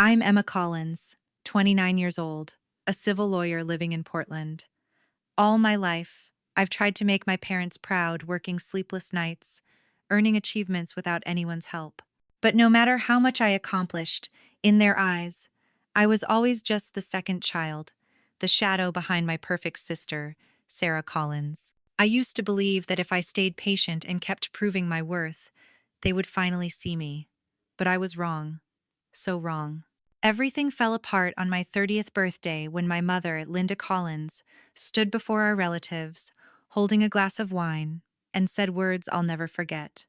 I'm Emma Collins, 29 years old, a civil lawyer living in Portland. All my life, I've tried to make my parents proud, working sleepless nights, earning achievements without anyone's help. But no matter how much I accomplished, in their eyes, I was always just the second child, the shadow behind my perfect sister, Sarah Collins. I used to believe that if I stayed patient and kept proving my worth, they would finally see me. But I was wrong. So wrong. Everything fell apart on my 30th birthday when my mother, Linda Collins, stood before our relatives, holding a glass of wine, and said words I'll never forget.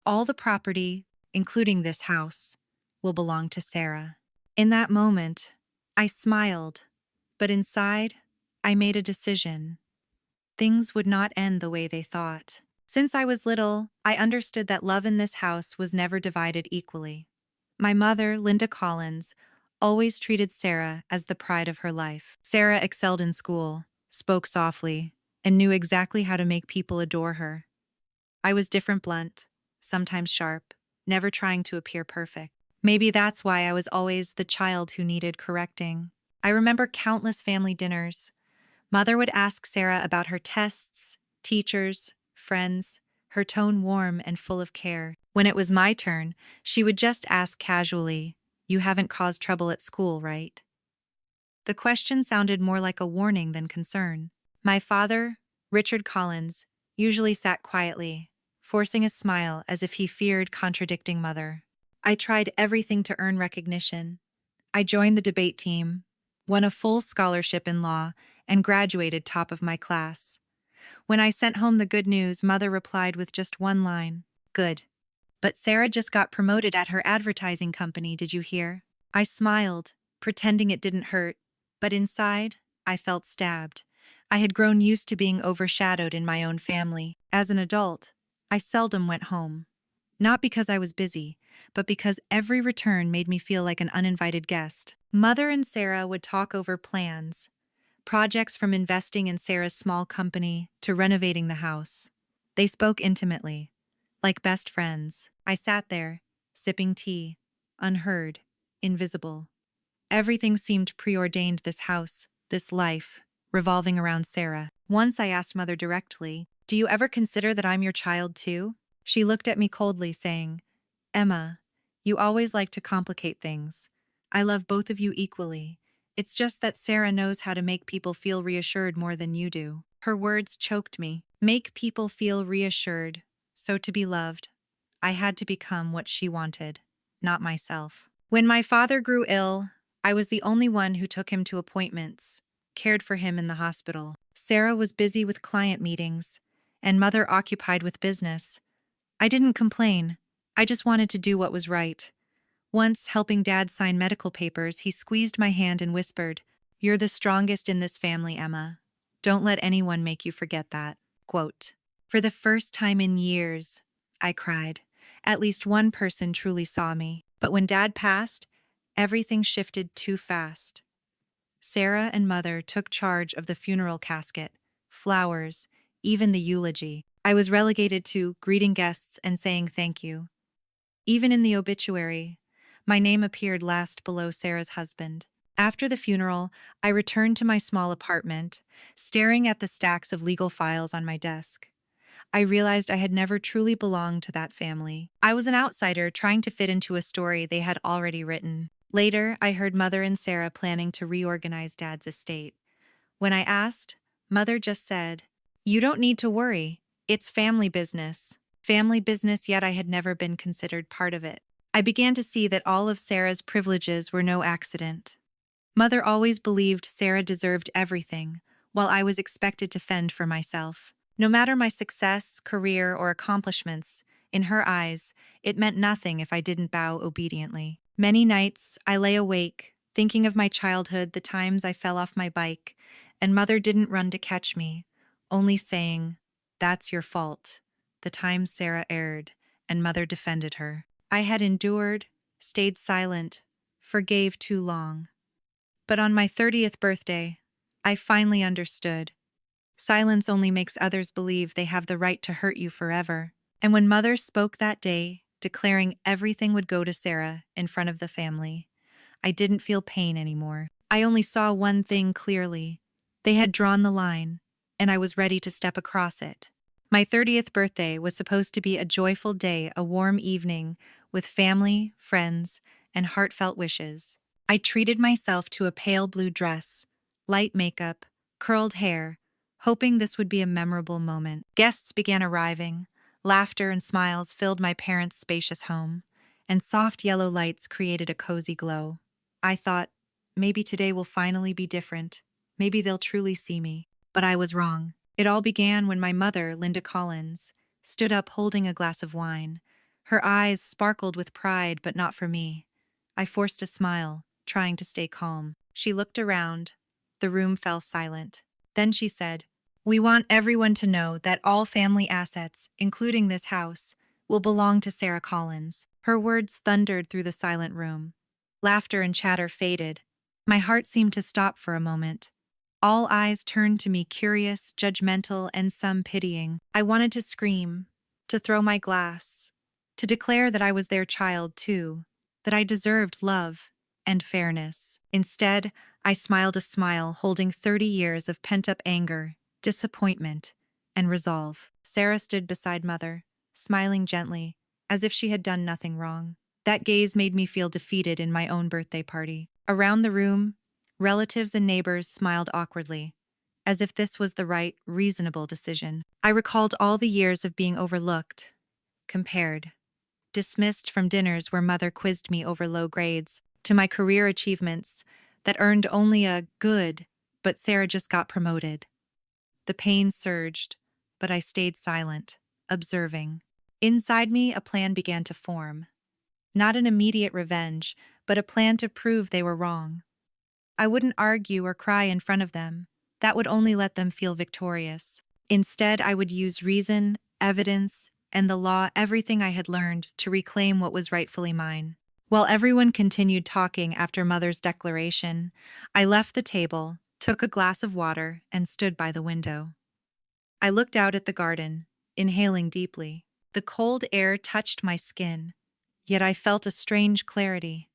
All the property, including this house, will belong to Sarah. In that moment, I smiled, but inside, I made a decision. Things would not end the way they thought. Since I was little, I understood that love in this house was never divided equally. My mother, Linda Collins, always treated Sarah as the pride of her life. Sarah excelled in school, spoke softly, and knew exactly how to make people adore her. I was different, blunt, sometimes sharp, never trying to appear perfect. Maybe that's why I was always the child who needed correcting. I remember countless family dinners. Mother would ask Sarah about her tests, teachers, friends, her tone warm and full of care. When it was my turn, she would just ask casually, "You haven't caused trouble at school, right?" The question sounded more like a warning than concern. My father, Richard Collins, usually sat quietly, forcing a smile as if he feared contradicting Mother. I tried everything to earn recognition. I joined the debate team, won a full scholarship in law, and graduated top of my class. When I sent home the good news, Mother replied with just one line, "Good. But Sarah just got promoted at her advertising company, did you hear?" I smiled, pretending it didn't hurt, but inside, I felt stabbed. I had grown used to being overshadowed in my own family. As an adult, I seldom went home. Not because I was busy, but because every return made me feel like an uninvited guest. Mother and Sarah would talk over plans, projects from investing in Sarah's small company to renovating the house. They spoke intimately, like best friends. I sat there, sipping tea, unheard, invisible. Everything seemed preordained: this house, this life, revolving around Sarah. Once I asked Mother directly, "Do you ever consider that I'm your child too?" She looked at me coldly, saying, "Emma, you always like to complicate things. I love both of you equally. It's just that Sarah knows how to make people feel reassured more than you do." Her words choked me. Make people feel reassured. So to be loved, I had to become what she wanted, not myself. When my father grew ill, I was the only one who took him to appointments, cared for him in the hospital. Sarah was busy with client meetings, and Mother occupied with business. I didn't complain. I just wanted to do what was right. Once, helping Dad sign medical papers, he squeezed my hand and whispered, "You're the strongest in this family, Emma. Don't let anyone make you forget that." Quote. For the first time in years, I cried. At least one person truly saw me. But when Dad passed, everything shifted too fast. Sarah and Mother took charge of the funeral casket, flowers, even the eulogy. I was relegated to greeting guests and saying thank you. Even in the obituary, my name appeared last below Sarah's husband. After the funeral, I returned to my small apartment, staring at the stacks of legal files on my desk. I realized I had never truly belonged to that family. I was an outsider trying to fit into a story they had already written. Later, I heard Mother and Sarah planning to reorganize Dad's estate. When I asked, Mother just said, "You don't need to worry. It's family business." Family business, yet I had never been considered part of it. I began to see that all of Sarah's privileges were no accident. Mother always believed Sarah deserved everything, while I was expected to fend for myself. No matter my success, career, or accomplishments, in her eyes, it meant nothing if I didn't bow obediently. Many nights, I lay awake, thinking of my childhood, the times I fell off my bike, and Mother didn't run to catch me, only saying, "That's your fault." The times Sarah erred, and Mother defended her. I had endured, stayed silent, forgave too long. But on my 30th birthday, I finally understood. Silence only makes others believe they have the right to hurt you forever. And when Mother spoke that day, declaring everything would go to Sarah in front of the family, I didn't feel pain anymore. I only saw one thing clearly. They had drawn the line, and I was ready to step across it. My 30th birthday was supposed to be a joyful day, a warm evening, with family, friends, and heartfelt wishes. I treated myself to a pale blue dress, light makeup, curled hair, hoping this would be a memorable moment. Guests began arriving. Laughter and smiles filled my parents' spacious home, and soft yellow lights created a cozy glow. I thought, maybe today will finally be different. Maybe they'll truly see me. But I was wrong. It all began when my mother, Linda Collins, stood up holding a glass of wine. Her eyes sparkled with pride, but not for me. I forced a smile, trying to stay calm. She looked around. The room fell silent. Then she said, "We want everyone to know that all family assets, including this house, will belong to Sarah Collins." Her words thundered through the silent room. Laughter and chatter faded. My heart seemed to stop for a moment. All eyes turned to me, curious, judgmental, and some pitying. I wanted to scream, to throw my glass, to declare that I was their child too, that I deserved love and fairness. Instead, I smiled a smile holding 30 years of pent-up anger, disappointment, and resolve. Sarah stood beside Mother, smiling gently, as if she had done nothing wrong. That gaze made me feel defeated in my own birthday party. Around the room, relatives and neighbors smiled awkwardly, as if this was the right, reasonable decision. I recalled all the years of being overlooked, compared, dismissed from dinners where Mother quizzed me over low grades, to my career achievements that earned only a good, but Sarah just got promoted. The pain surged, but I stayed silent, observing. Inside me, a plan began to form. Not an immediate revenge, but a plan to prove they were wrong. I wouldn't argue or cry in front of them. That would only let them feel victorious. Instead, I would use reason, evidence, and the law, everything I had learned, to reclaim what was rightfully mine. While everyone continued talking after Mother's declaration, I left the table, took a glass of water, and stood by the window. I looked out at the garden, inhaling deeply. The cold air touched my skin, yet I felt a strange clarity.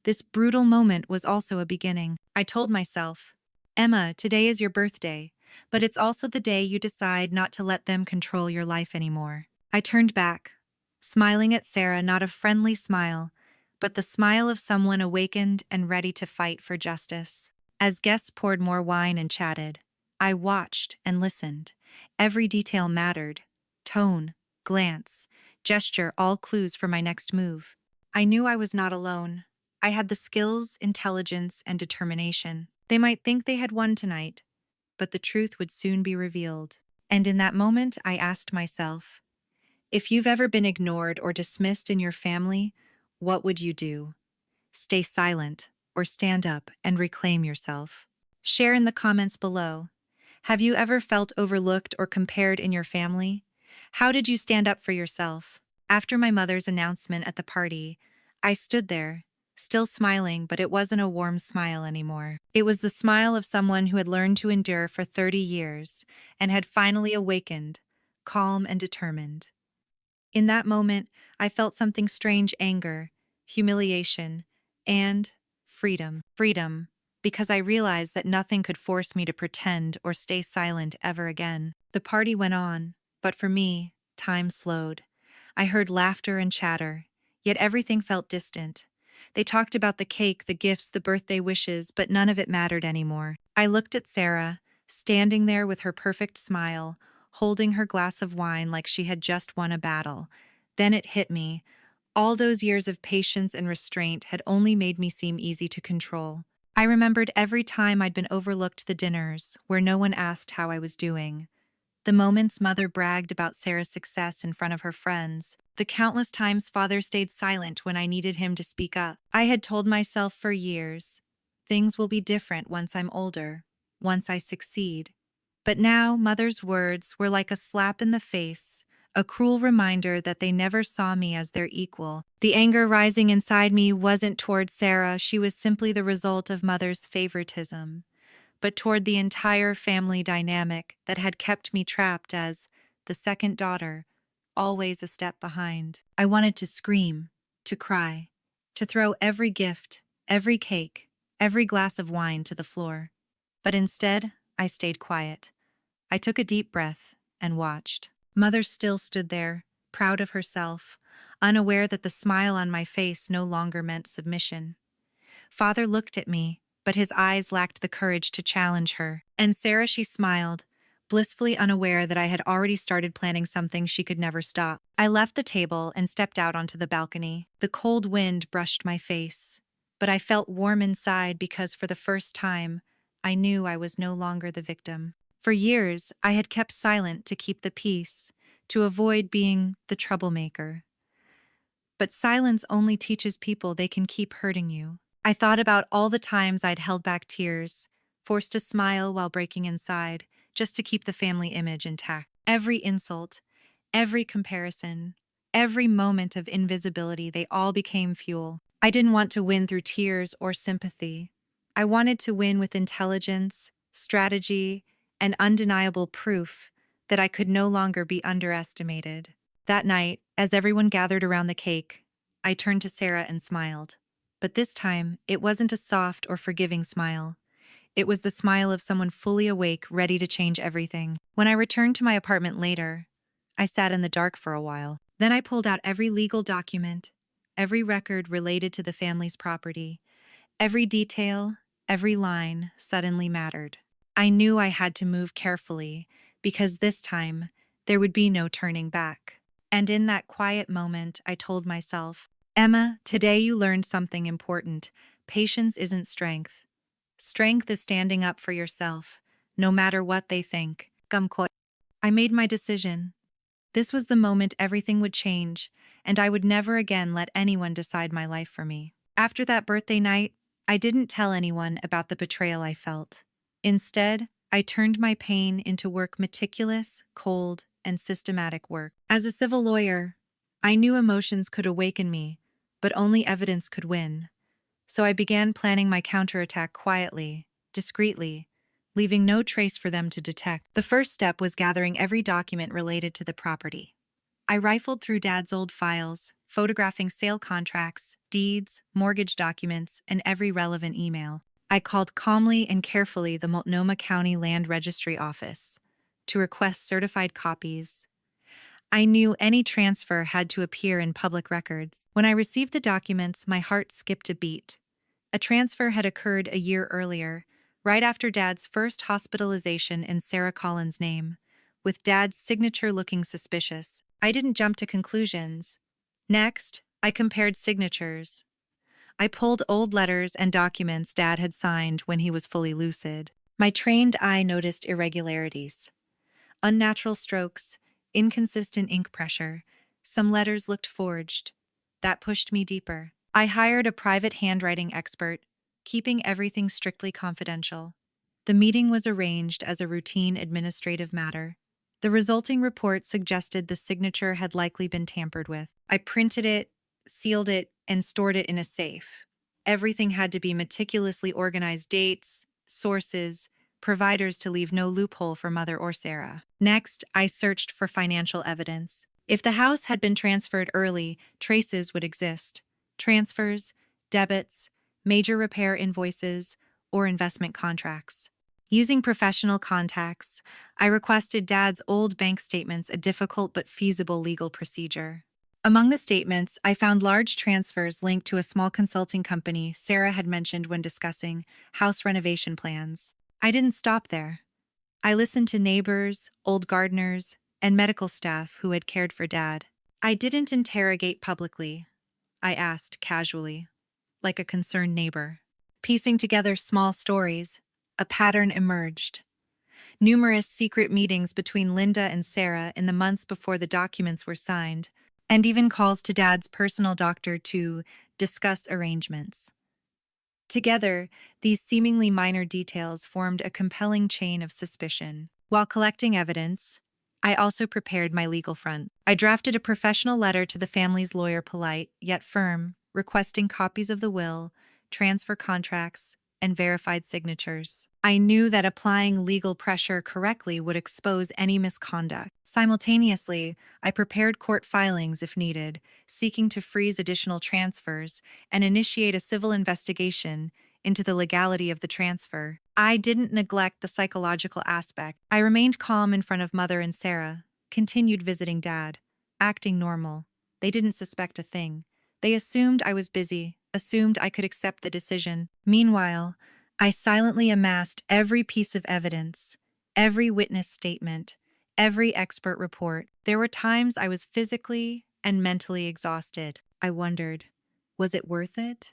This brutal moment was also a beginning. I told myself, "Emma, today is your birthday, but it's also the day you decide not to let them control your life anymore." I turned back, smiling at Sarah, not a friendly smile, but the smile of someone awakened and ready to fight for justice. As guests poured more wine and chatted, I watched and listened. Every detail mattered: tone, glance, gesture, all clues for my next move. I knew I was not alone. I had the skills, intelligence, and determination. They might think they had won tonight, but the truth would soon be revealed. And in that moment, I asked myself, if you've ever been ignored or dismissed in your family, what would you do? Stay silent or stand up and reclaim yourself? Share in the comments below. Have you ever felt overlooked or compared in your family? How did you stand up for yourself? After my mother's announcement at the party, I stood there, still smiling, but it wasn't a warm smile anymore. It was the smile of someone who had learned to endure for 30 years and had finally awakened, calm and determined. In that moment, I felt something strange: anger, humiliation, and freedom. Freedom, because I realized that nothing could force me to pretend or stay silent ever again. The party went on, but for me, time slowed. I heard laughter and chatter, yet everything felt distant. They talked about the cake, the gifts, the birthday wishes, but none of it mattered anymore. I looked at Sarah, standing there with her perfect smile, holding her glass of wine like she had just won a battle. Then it hit me. All those years of patience and restraint had only made me seem easy to control. I remembered every time I'd been overlooked: the dinners, where no one asked how I was doing; the moments Mother bragged about Sarah's success in front of her friends; the countless times Father stayed silent when I needed him to speak up. I had told myself for years, things will be different once I'm older, once I succeed. But now Mother's words were like a slap in the face, a cruel reminder that they never saw me as their equal. The anger rising inside me wasn't toward Sarah; she was simply the result of Mother's favoritism, but toward the entire family dynamic that had kept me trapped as the second daughter, always a step behind. I wanted to scream, to cry, to throw every gift, every cake, every glass of wine to the floor. But instead, I stayed quiet. I took a deep breath and watched. Mother still stood there, proud of herself, unaware that the smile on my face no longer meant submission. Father looked at me, but his eyes lacked the courage to challenge her. And Sarah, she smiled, blissfully unaware that I had already started planning something she could never stop. I left the table and stepped out onto the balcony. The cold wind brushed my face, but I felt warm inside because for the first time, I knew I was no longer the victim. For years, I had kept silent to keep the peace, to avoid being the troublemaker. But silence only teaches people they can keep hurting you. I thought about all the times I'd held back tears, forced to smile while breaking inside, just to keep the family image intact. Every insult, every comparison, every moment of invisibility, they all became fuel. I didn't want to win through tears or sympathy. I wanted to win with intelligence, strategy, and undeniable proof that I could no longer be underestimated. That night, as everyone gathered around the cake, I turned to Sarah and smiled. But this time, it wasn't a soft or forgiving smile. It was the smile of someone fully awake, ready to change everything. When I returned to my apartment later, I sat in the dark for a while. Then I pulled out every legal document, every record related to the family's property. Every detail, every line suddenly mattered. I knew I had to move carefully, because this time, there would be no turning back. And in that quiet moment, I told myself, Emma, today you learned something important. Patience isn't strength. Strength is standing up for yourself, no matter what they think. Gumkoi. I made my decision. This was the moment everything would change, and I would never again let anyone decide my life for me. After that birthday night, I didn't tell anyone about the betrayal I felt. Instead, I turned my pain into work, meticulous, cold, and systematic work. As a civil lawyer, I knew emotions could awaken me, but only evidence could win. So I began planning my counterattack quietly, discreetly, leaving no trace for them to detect. The first step was gathering every document related to the property. I rifled through Dad's old files, photographing sale contracts, deeds, mortgage documents, and every relevant email. I called calmly and carefully the Multnomah County Land Registry Office to request certified copies. I knew any transfer had to appear in public records. When I received the documents, my heart skipped a beat. A transfer had occurred a year earlier, right after Dad's first hospitalization in Sarah Collins' name, with Dad's signature looking suspicious. I didn't jump to conclusions. Next, I compared signatures. I pulled old letters and documents Dad had signed when he was fully lucid. My trained eye noticed irregularities. Unnatural strokes, inconsistent ink pressure. Some letters looked forged. That pushed me deeper. I hired a private handwriting expert, keeping everything strictly confidential. The meeting was arranged as a routine administrative matter. The resulting report suggested the signature had likely been tampered with. I printed it, sealed it, and stored it in a safe. Everything had to be meticulously organized: dates, sources, providers, to leave no loophole for Mother or Sarah. Next, I searched for financial evidence. If the house had been transferred early, traces would exist. Transfers, debits, major repair invoices, or investment contracts. Using professional contacts, I requested Dad's old bank statements, a difficult but feasible legal procedure. Among the statements, I found large transfers linked to a small consulting company Sarah had mentioned when discussing house renovation plans. I didn't stop there. I listened to neighbors, old gardeners, and medical staff who had cared for Dad. I didn't interrogate publicly. I asked casually, like a concerned neighbor. Piecing together small stories, a pattern emerged. Numerous secret meetings between Linda and Sarah in the months before the documents were signed, and even calls to Dad's personal doctor to discuss arrangements. Together, these seemingly minor details formed a compelling chain of suspicion. While collecting evidence, I also prepared my legal front. I drafted a professional letter to the family's lawyer, polite yet firm, requesting copies of the will, transfer contracts, and verified signatures. I knew that applying legal pressure correctly would expose any misconduct. Simultaneously, I prepared court filings if needed, seeking to freeze additional transfers and initiate a civil investigation into the legality of the transfer. I didn't neglect the psychological aspect. I remained calm in front of Mother and Sarah, continued visiting Dad, acting normal. They didn't suspect a thing. They assumed I was busy, assumed I could accept the decision. Meanwhile, I silently amassed every piece of evidence, every witness statement, every expert report. There were times I was physically and mentally exhausted. I wondered, was it worth it?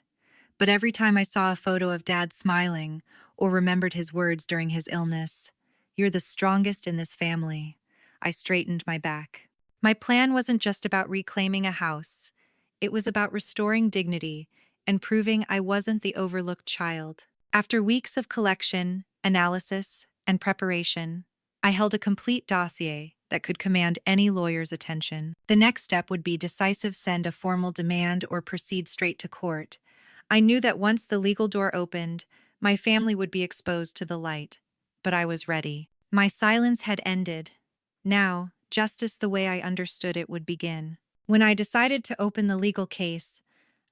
But every time I saw a photo of Dad smiling or remembered his words during his illness, "You're the strongest in this family," I straightened my back. My plan wasn't just about reclaiming a house. It was about restoring dignity and proving I wasn't the overlooked child. After weeks of collection, analysis, and preparation, I held a complete dossier that could command any lawyer's attention. The next step would be decisive send a formal demand or proceed straight to court. I knew that once the legal door opened, my family would be exposed to the light. But I was ready. My silence had ended. Now, justice the way I understood it would begin. When I decided to open the legal case,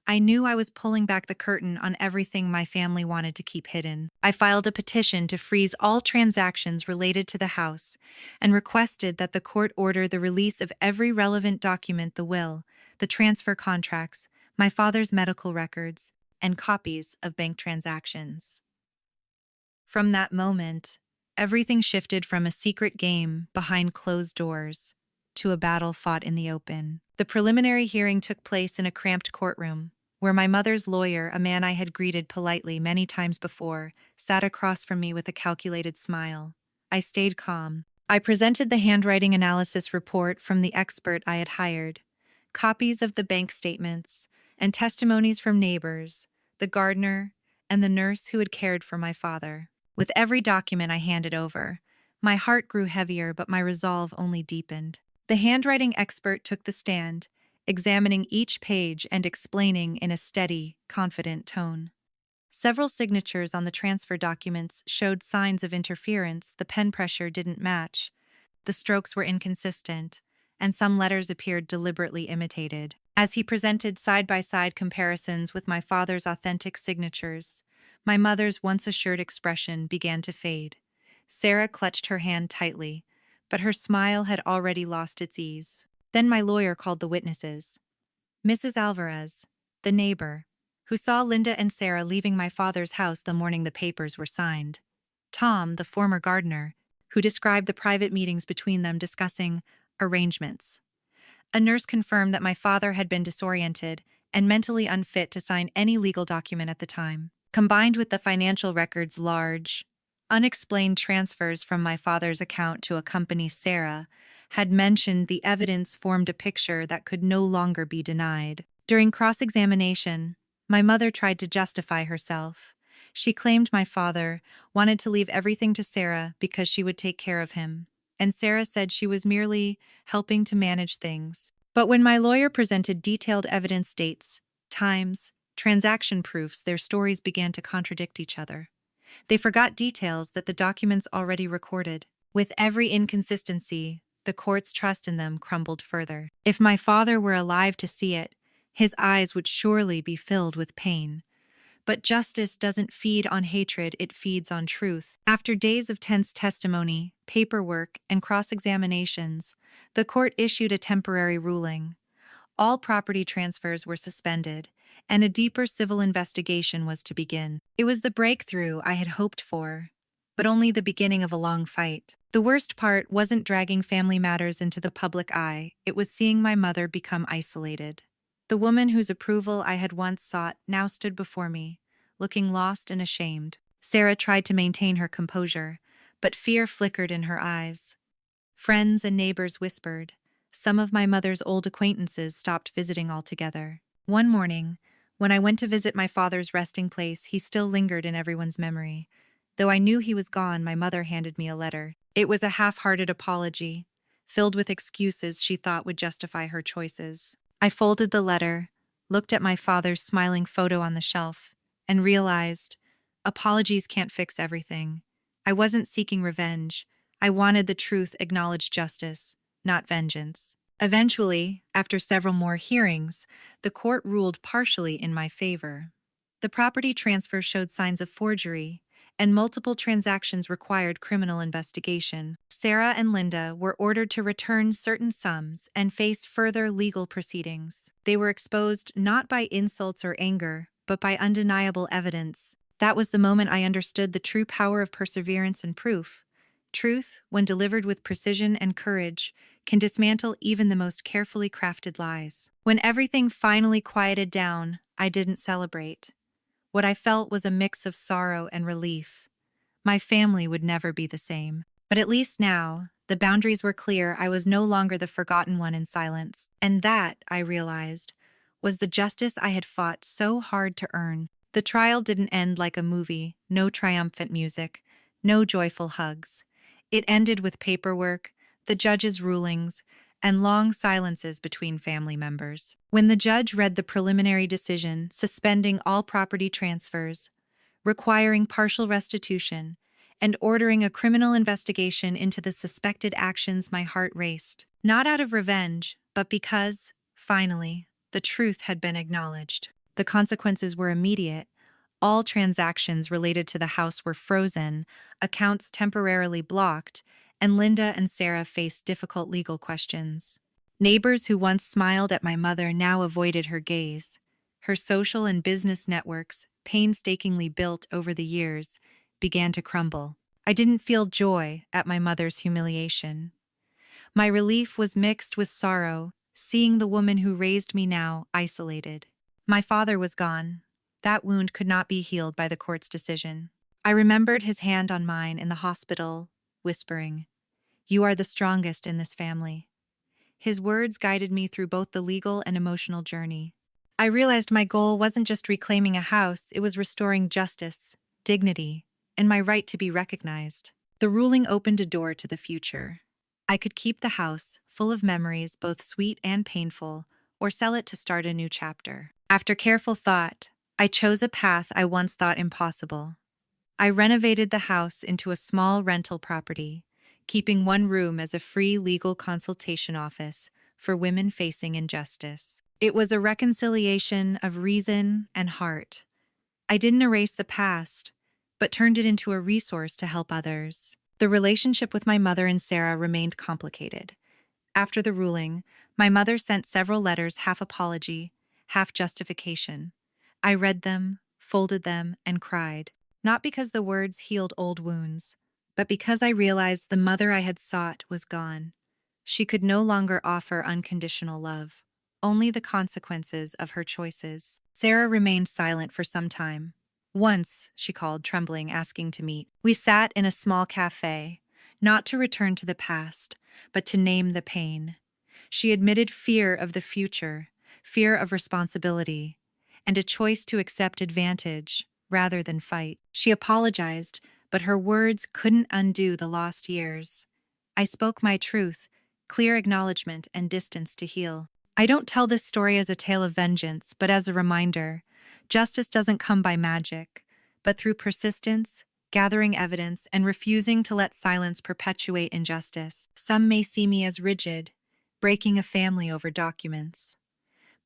I knew I was pulling back the curtain on everything my family wanted to keep hidden. I filed a petition to freeze all transactions related to the house and requested that the court order the release of every relevant document: the will, the transfer contracts, my father's medical records, and copies of bank transactions. From that moment, everything shifted from a secret game behind closed doors to a battle fought in the open. The preliminary hearing took place in a cramped courtroom, where my mother's lawyer, a man I had greeted politely many times before, sat across from me with a calculated smile. I stayed calm. I presented the handwriting analysis report from the expert I had hired, copies of the bank statements, and testimonies from neighbors, the gardener, and the nurse who had cared for my father. With every document I handed over, my heart grew heavier, but my resolve only deepened. The handwriting expert took the stand, examining each page and explaining in a steady, confident tone. Several signatures on the transfer documents showed signs of interference. The pen pressure didn't match, the strokes were inconsistent, and some letters appeared deliberately imitated. As he presented side-by-side comparisons with my father's authentic signatures, my mother's once assured expression began to fade. Sarah clutched her hand tightly, but her smile had already lost its ease. Then my lawyer called the witnesses. Mrs. Alvarez, the neighbor, who saw Linda and Sarah leaving my father's house the morning the papers were signed. Tom, the former gardener, who described the private meetings between them discussing arrangements. A nurse confirmed that my father had been disoriented and mentally unfit to sign any legal document at the time. Combined with the financial records' large, unexplained transfers from my father's account to accompany Sarah had mentioned, the evidence formed a picture that could no longer be denied. During cross-examination, my mother tried to justify herself. She claimed my father wanted to leave everything to Sarah because she would take care of him, and Sarah said she was merely helping to manage things. But when my lawyer presented detailed evidence, dates, times, transaction proofs, their stories began to contradict each other. They forgot details that the documents already recorded. With every inconsistency, the court's trust in them crumbled further. If my father were alive to see it, his eyes would surely be filled with pain. But justice doesn't feed on hatred, it feeds on truth. After days of tense testimony, paperwork, and cross-examinations, the court issued a temporary ruling. All property transfers were suspended, and a deeper civil investigation was to begin. It was the breakthrough I had hoped for, but only the beginning of a long fight. The worst part wasn't dragging family matters into the public eye, it was seeing my mother become isolated. The woman whose approval I had once sought now stood before me, looking lost and ashamed. Sarah tried to maintain her composure, but fear flickered in her eyes. Friends and neighbors whispered. Some of my mother's old acquaintances stopped visiting altogether. One morning, when I went to visit my father's resting place, he still lingered in everyone's memory. Though I knew he was gone, my mother handed me a letter. It was a half-hearted apology, filled with excuses she thought would justify her choices. I folded the letter, looked at my father's smiling photo on the shelf, and realized Apologies can't fix everything. I wasn't seeking revenge. I wanted the truth acknowledged justice, not vengeance. Eventually, after several more hearings, the court ruled partially in my favor. The property transfer showed signs of forgery, and multiple transactions required criminal investigation. Sarah and Linda were ordered to return certain sums and faced further legal proceedings. They were exposed not by insults or anger, but by undeniable evidence. That was the moment I understood the true power of perseverance and proof. Truth, when delivered with precision and courage, can dismantle even the most carefully crafted lies. When everything finally quieted down, I didn't celebrate. What I felt was a mix of sorrow and relief. My family would never be the same. But at least now, the boundaries were clear. I was no longer the forgotten one in silence. And that, I realized, was the justice I had fought so hard to earn. The trial didn't end like a movie, no triumphant music, no joyful hugs. It ended with paperwork, the judge's rulings, and long silences between family members. When the judge read the preliminary decision suspending all property transfers, requiring partial restitution, and ordering a criminal investigation into the suspected actions, my heart raced. Not out of revenge, but because, finally, the truth had been acknowledged. The consequences were immediate. All transactions related to the house were frozen, accounts temporarily blocked, and Linda and Sarah faced difficult legal questions. Neighbors who once smiled at my mother now avoided her gaze. Her social and business networks, painstakingly built over the years, began to crumble. I didn't feel joy at my mother's humiliation. My relief was mixed with sorrow, seeing the woman who raised me now isolated. My father was gone. That wound could not be healed by the court's decision. I remembered his hand on mine in the hospital, whispering, "You are the strongest in this family." His words guided me through both the legal and emotional journey. I realized my goal wasn't just reclaiming a house, it was restoring justice, dignity, and my right to be recognized. The ruling opened a door to the future. I could keep the house, full of memories both sweet and painful, or sell it to start a new chapter. After careful thought, I chose a path I once thought impossible. I renovated the house into a small rental property, keeping one room as a free legal consultation office for women facing injustice. It was a reconciliation of reason and heart. I didn't erase the past, but turned it into a resource to help others. The relationship with my mother and Sarah remained complicated. After the ruling, my mother sent several letters, half apology, half justification. I read them, folded them, and cried, not because the words healed old wounds, but because I realized the mother I had sought was gone. She could no longer offer unconditional love, only the consequences of her choices. Sarah remained silent for some time. Once, she called, trembling, asking to meet. We sat in a small cafe, not to return to the past, but to name the pain. She admitted fear of the future, fear of responsibility, and a choice to accept advantage rather than fight. She apologized, but her words couldn't undo the lost years. I spoke my truth, clear acknowledgement and distance to heal. I don't tell this story as a tale of vengeance, but as a reminder. Justice doesn't come by magic, but through persistence, gathering evidence, and refusing to let silence perpetuate injustice. Some may see me as rigid, breaking a family over documents.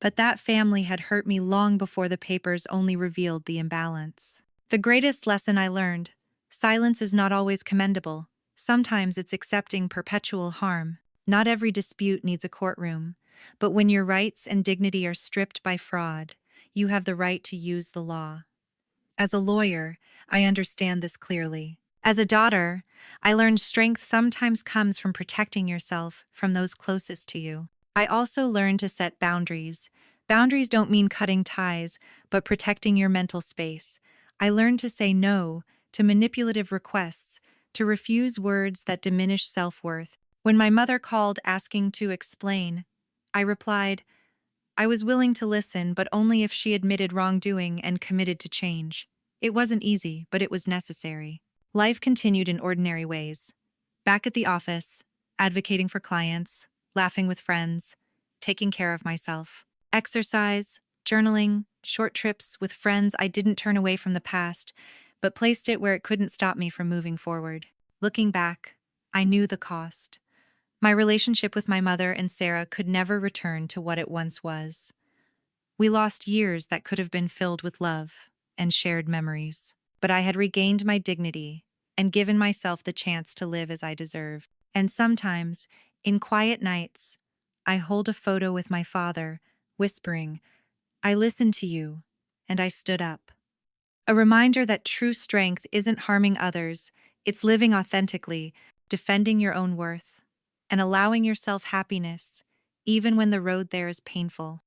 But that family had hurt me long before the papers only revealed the imbalance. The greatest lesson I learned: silence is not always commendable. Sometimes it's accepting perpetual harm. Not every dispute needs a courtroom, but when your rights and dignity are stripped by fraud, you have the right to use the law. As a lawyer, I understand this clearly. As a daughter, I learned strength sometimes comes from protecting yourself from those closest to you. I also learned to set boundaries. Boundaries don't mean cutting ties, but protecting your mental space. I learned to say no to manipulative requests, to refuse words that diminish self-worth. When my mother called asking to explain, I replied, I was willing to listen, but only if she admitted wrongdoing and committed to change. It wasn't easy, but it was necessary. Life continued in ordinary ways. Back at the office, advocating for clients, laughing with friends, taking care of myself. Exercise, journaling, short trips with friends. I didn't turn away from the past, but placed it where it couldn't stop me from moving forward. Looking back, I knew the cost. My relationship with my mother and Sarah could never return to what it once was. We lost years that could have been filled with love and shared memories. But I had regained my dignity and given myself the chance to live as I deserve. And sometimes, in quiet nights, I hold a photo with my father, whispering, "I listened to you, and I stood up." A reminder that true strength isn't harming others, it's living authentically, defending your own worth, and allowing yourself happiness, even when the road there is painful.